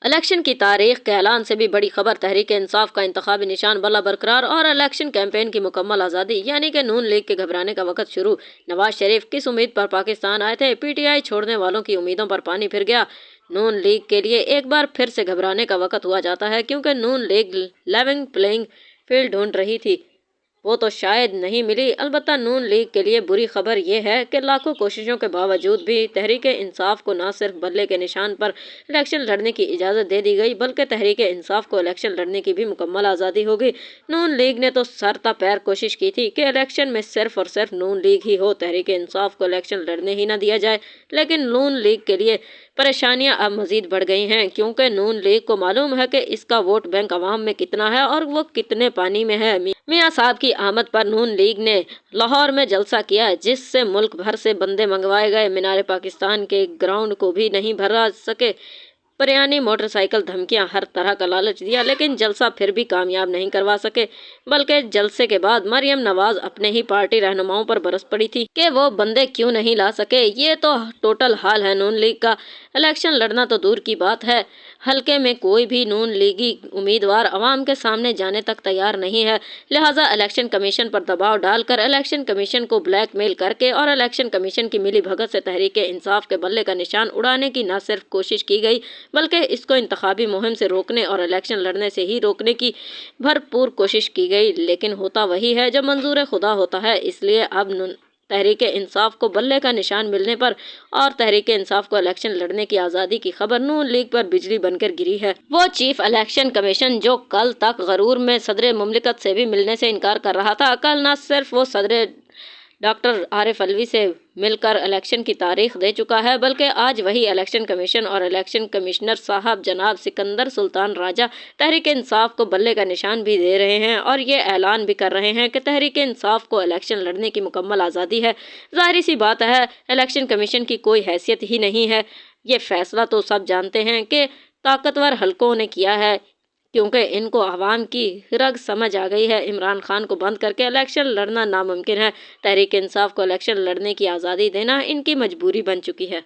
Election کی تاریخ کے اعلان سے بھی بڑی خبر تحریک انصاف کا انتخابی نشان بلا برقرار اور الیکشن کیمپین کی مکمل آزادی، یعنی کہ نون لیگ کے گھبرانے کا وقت شروع۔ نواز شریف کس امید پر پاکستان آئے تھے؟ پی ٹی آئی چھوڑنے والوں کی امیدوں پر پانی پھر گیا۔ نون لیگ کے لیے ایک بار پھر سے گھبرانے کا وقت ہوا جاتا ہے، کیونکہ نون لیگ لیونگ پلینگ فیلڈ ڈھونڈ رہی تھی، وہ تو شاید نہیں ملی۔ البتہ نون لیگ کے لیے بری خبر یہ ہے کہ لاکھوں کوششوں کے باوجود بھی تحریک انصاف کو نہ صرف بلے کے نشان پر الیکشن لڑنے کی اجازت دے دی گئی، بلکہ تحریک انصاف کو الیکشن لڑنے کی بھی مکمل آزادی ہوگی۔ نون لیگ نے تو سر تا پیر کوشش کی تھی کہ الیکشن میں صرف اور صرف نون لیگ ہی ہو، تحریک انصاف کو الیکشن لڑنے ہی نہ دیا جائے۔ لیکن نون لیگ کے لیے پریشانیاں اب مزید بڑھ گئی ہیں، کیونکہ نون لیگ کو معلوم ہے کہ اس کا ووٹ بینک عوام میں کتنا ہے اور وہ کتنے پانی میں ہے۔ میاں صاحب کی آمد پر نون لیگ نے لاہور میں جلسہ کیا، جس سے ملک بھر سے بندے منگوائے گئے، مینار پاکستان کے گراؤنڈ کو بھی نہیں بھرا سکے۔ پریانی موٹر سائیکل دھمکیاں، ہر طرح کا لالچ دیا، لیکن جلسہ پھر بھی کامیاب نہیں کروا سکے۔ بلکہ جلسے کے بعد مریم نواز اپنے ہی پارٹی رہنماؤں پر برس پڑی تھی کہ وہ بندے کیوں نہیں لا سکے۔ یہ تو ٹوٹل حال ہے نون لیگ کا۔ الیکشن لڑنا تو دور کی بات ہے، حلقے میں کوئی بھی نون لیگی امیدوار عوام کے سامنے جانے تک تیار نہیں ہے۔ لہٰذا الیکشن کمیشن پر دباؤ ڈال کر، الیکشن کمیشن کو بلیک میل کر کے اور الیکشن کمیشن کی ملی بھگت سے تحریک انصاف کے بلے کا نشان اڑانے کی نہ صرف کوشش کی گئی، بلکہ اس کو انتخابی مہم سے روکنے اور الیکشن لڑنے سے ہی روکنے کی بھرپور کوشش کی گئی۔ لیکن ہوتا وہی ہے جو منظور خدا ہوتا ہے، اس لیے اب تحریک انصاف کو بلے کا نشان ملنے پر اور تحریک انصاف کو الیکشن لڑنے کی آزادی کی خبر نون لیگ پر بجلی بن کر گری ہے۔ وہ چیف الیکشن کمیشن جو کل تک غرور میں صدر مملکت سے بھی ملنے سے انکار کر رہا تھا، کل نہ صرف وہ صدر ڈاکٹر عارف علوی سے مل کر الیکشن کی تاریخ دے چکا ہے، بلکہ آج وہی الیکشن کمیشن اور الیکشن کمشنر صاحب جناب سکندر سلطان راجہ تحریک انصاف کو بلے کا نشان بھی دے رہے ہیں اور یہ اعلان بھی کر رہے ہیں کہ تحریک انصاف کو الیکشن لڑنے کی مکمل آزادی ہے۔ ظاہر سی بات ہے، الیکشن کمیشن کی کوئی حیثیت ہی نہیں ہے۔ یہ فیصلہ تو سب جانتے ہیں کہ طاقتور حلقوں نے کیا ہے، کیونکہ ان کو عوام کی رگ سمجھ آ گئی ہے۔ عمران خان کو بند کر کے الیکشن لڑنا ناممکن ہے۔ تحریک انصاف کو الیکشن لڑنے کی آزادی دینا ان کی مجبوری بن چکی ہے۔